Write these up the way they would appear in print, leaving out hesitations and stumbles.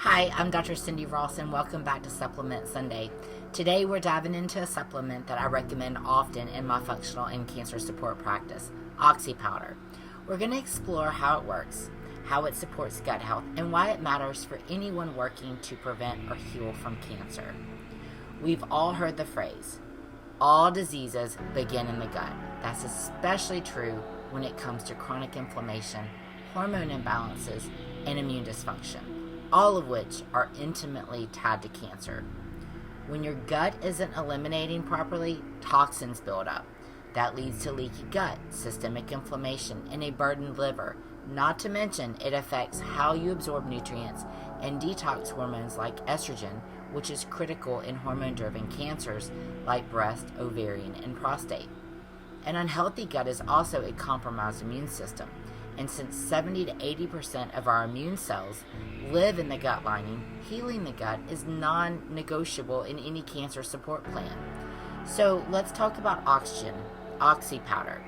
Hi, I'm Dr. Cindy Ross and welcome back to Supplement Sunday. Today we're diving into a supplement that I recommend often in my functional and cancer support practice, Oxy Powder. We're going to explore how it works, how it supports gut health, and why it matters for anyone working to prevent or heal from cancer. We've all heard the phrase, all diseases begin in the gut. That's especially true when it comes to chronic inflammation, hormone imbalances, and immune dysfunction, all of which are intimately tied to cancer. When your gut isn't eliminating properly, toxins build up. That leads to leaky gut, systemic inflammation, and a burdened liver. Not to mention, it affects how you absorb nutrients and detox hormones like estrogen, which is critical in hormone-driven cancers like breast, ovarian, and prostate. An unhealthy gut is also a compromised immune system. And since 70 to 80% of our immune cells live in the gut lining, healing the gut is non-negotiable in any cancer support plan. So let's talk about Oxy Powder.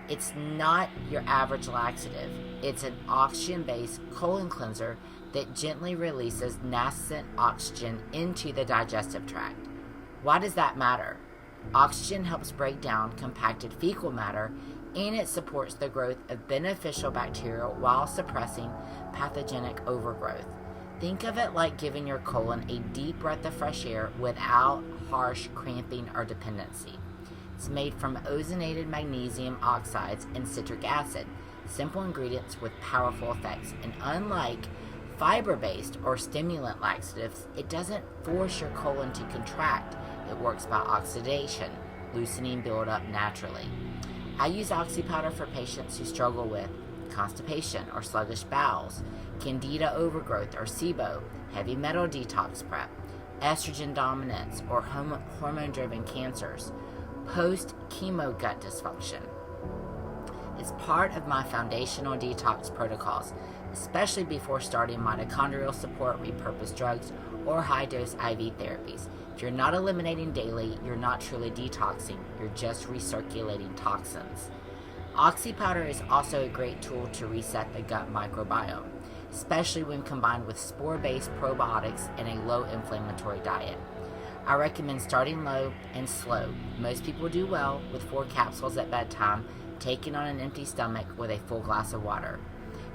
It's not your average laxative. It's an oxygen-based colon cleanser that gently releases nascent oxygen into the digestive tract. Why does that matter? Oxygen helps break down compacted fecal matter, and it supports the growth of beneficial bacteria while suppressing pathogenic overgrowth. Think of it like giving your colon a deep breath of fresh air without harsh cramping or dependency. It's made from ozonated magnesium oxides and citric acid, simple ingredients with powerful effects. And unlike fiber-based or stimulant laxatives, it doesn't force your colon to contract. It works by oxidation, loosening buildup naturally. I use Oxy Powder for patients who struggle with constipation or sluggish bowels, candida overgrowth or SIBO, heavy metal detox prep, estrogen dominance or hormone-driven cancers, post-chemo gut dysfunction. It's part of my foundational detox protocols, especially before starting mitochondrial support, repurposed drugs, or high-dose IV therapies. If you're not eliminating daily, you're not truly detoxing, you're just recirculating toxins. Oxy Powder is also a great tool to reset the gut microbiome, especially when combined with spore-based probiotics and a low-inflammatory diet. I recommend starting low and slow. Most people do well with 4 capsules at bedtime, taken on an empty stomach with a full glass of water.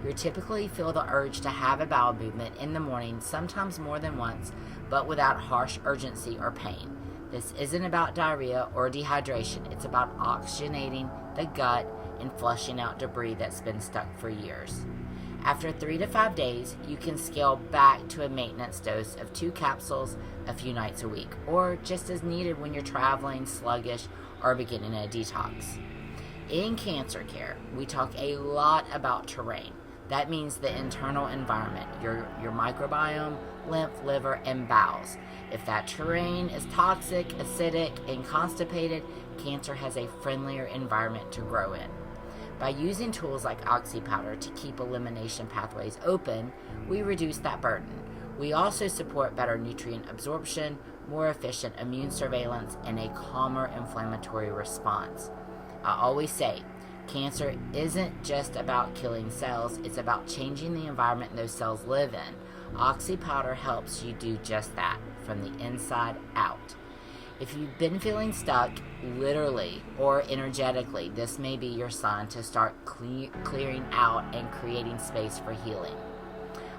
You typically feel the urge to have a bowel movement in the morning, sometimes more than once, but without harsh urgency or pain. This isn't about diarrhea or dehydration. It's about oxygenating the gut and flushing out debris that's been stuck for years. After 3 to 5 days, you can scale back to a maintenance dose of 2 capsules a few nights a week, or just as needed when you're traveling, sluggish, or beginning a detox. In cancer care, we talk a lot about terrain. That means the internal environment, your microbiome, lymph, liver, and bowels. If that terrain is toxic, acidic, and constipated, cancer has a friendlier environment to grow in. By using tools like Oxy Powder to keep elimination pathways open, we reduce that burden. We also support better nutrient absorption, more efficient immune surveillance, and a calmer inflammatory response. I always say, cancer isn't just about killing cells, it's about changing the environment those cells live in. Oxy Powder helps you do just that, from the inside out. If you've been feeling stuck, literally or energetically, this may be your sign to start clearing out and creating space for healing.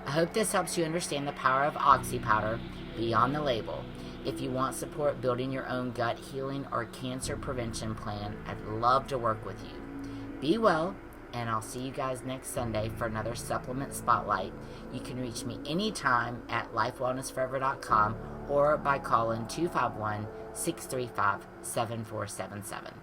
I hope this helps you understand the power of Oxy Powder beyond the label. If you want support building your own gut healing or cancer prevention plan, I'd love to work with you. Be well, and I'll see you guys next Sunday for another Supplement Spotlight. You can reach me anytime at lifewellnessforever.com or by calling 251-635-7477.